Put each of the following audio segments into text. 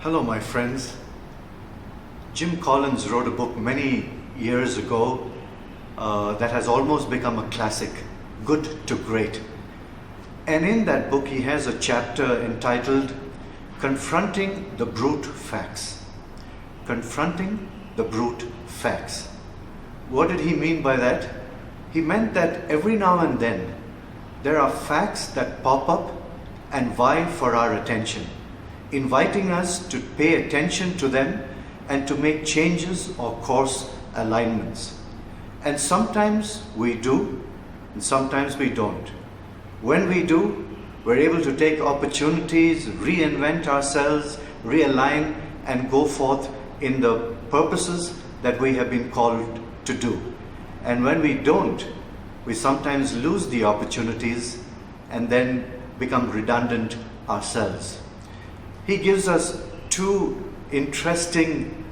Hello, my friends. Jim Collins wrote a book many years ago that has almost become a classic, Good to Great. And in that book, he has a chapter entitled Confronting the Brute Facts. Confronting the Brute Facts. What did he mean by that? He meant that every now and then there are facts that pop up and vie for our attention, inviting us to pay attention to them and to make changes or course alignments. And sometimes we do, and sometimes we don't. When we do, we're able to take opportunities, reinvent ourselves, realign, and go forth in the purposes that we have been called to do. And when we don't, we sometimes lose the opportunities and then become redundant ourselves. He gives us two interesting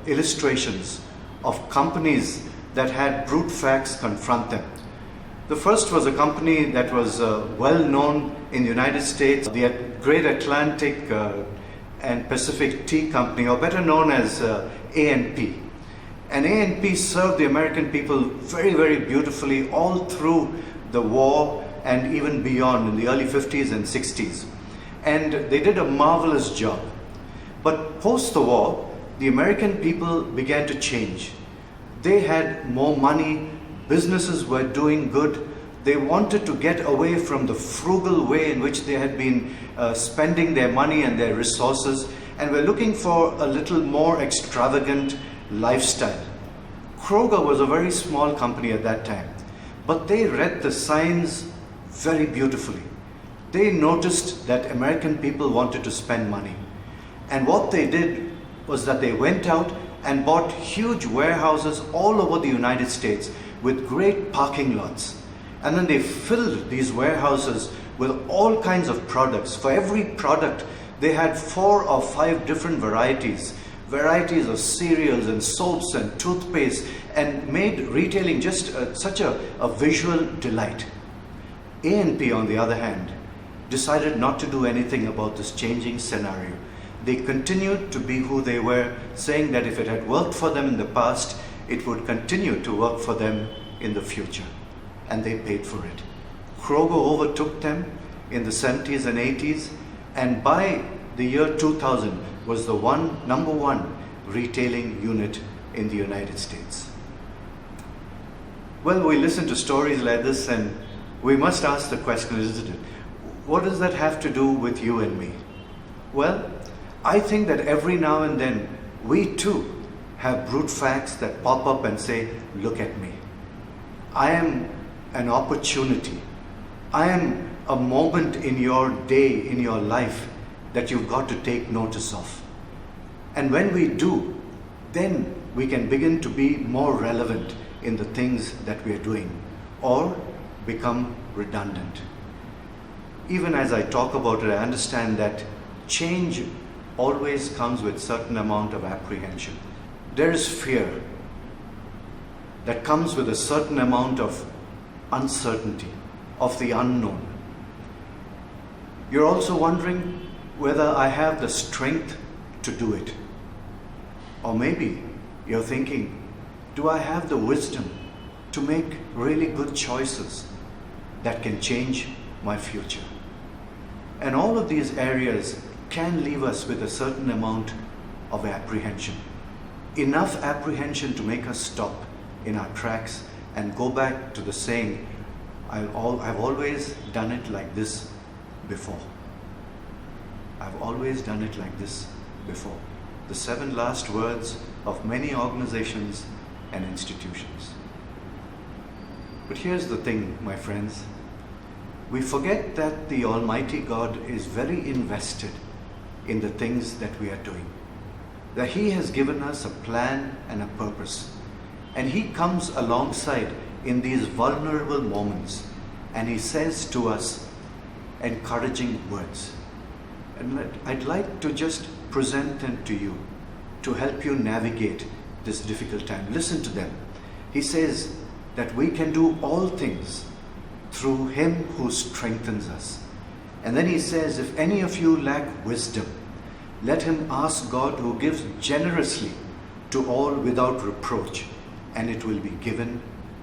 illustrations of companies that had brute facts confront them. The first was a company that was well known in the United States, the Great Atlantic and Pacific Tea Company, or better known as A&P. And A&P served the American people very, very beautifully all through the war and even beyond in the early 50s and 60s. And they did a marvelous job. But post the war, the American people began to change. They had more money, businesses were doing good. They wanted to get away from the frugal way in which they had been spending their money and their resources, and were looking for a little more extravagant lifestyle. Kroger was a very small company at that time, but they read the signs very beautifully. They noticed that American people wanted to spend money. And what they did was that they went out and bought huge warehouses all over the United States with great parking lots. And then they filled these warehouses with all kinds of products. For every product, they had 4 or 5 different varieties of cereals and soaps and toothpaste, and made retailing just such a visual delight. A&P, on the other hand, decided not to do anything about this changing scenario. They continued to be who they were, saying that if it had worked for them in the past, it would continue to work for them in the future. And they paid for it. Kroger overtook them in the 70s and 80s, and by the year 2000 was the number one retailing unit in the United States. Well, we listen to stories like this and we must ask the question, isn't it? What does that have to do with you and me? Well, I think that every now and then we too have brute facts that pop up and say, look at me. I am an opportunity. I am a moment in your day, in your life, that you've got to take notice of. And when we do, then we can begin to be more relevant in the things that we are doing, or become redundant. Even as I talk about it, I understand that change always comes with certain amount of apprehension. There is fear that comes with a certain amount of uncertainty, of the unknown. You're also wondering whether I have the strength to do it. Or maybe you're thinking, do I have the wisdom to make really good choices that can change my future? And all of these areas can leave us with a certain amount of apprehension. Enough apprehension to make us stop in our tracks and go back to the saying, I've always done it like this before. I've always done it like this before. The 7 last words of many organizations and institutions. But here's the thing, my friends. We forget that the Almighty God is very invested in the things that we are doing. That He has given us a plan and a purpose. And He comes alongside in these vulnerable moments and He says to us encouraging words. And I'd like to just present them to you to help you navigate this difficult time. Listen to them. He says that we can do all things through Him who strengthens us. And then He says, if any of you lack wisdom, Let him ask God, who gives generously to all without reproach, and it will be given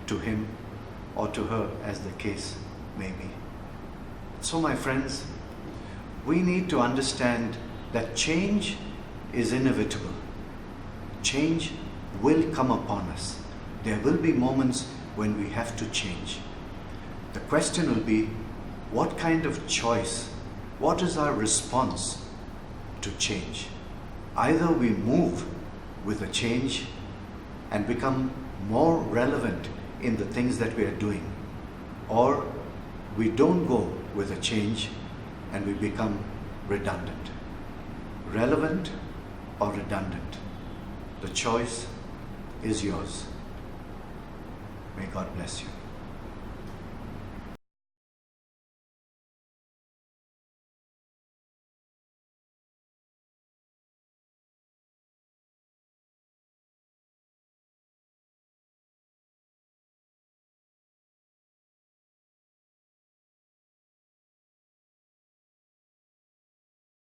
to him or to her, as the case may be. So, my friends, we need to understand that change is inevitable. Change will come upon us. There will be moments when we have to change. The question will be, what kind of choice, what is our response to change? Either we move with a change and become more relevant in the things that we are doing, or we don't go with a change and we become redundant. Relevant or redundant? The choice is yours. May God bless you.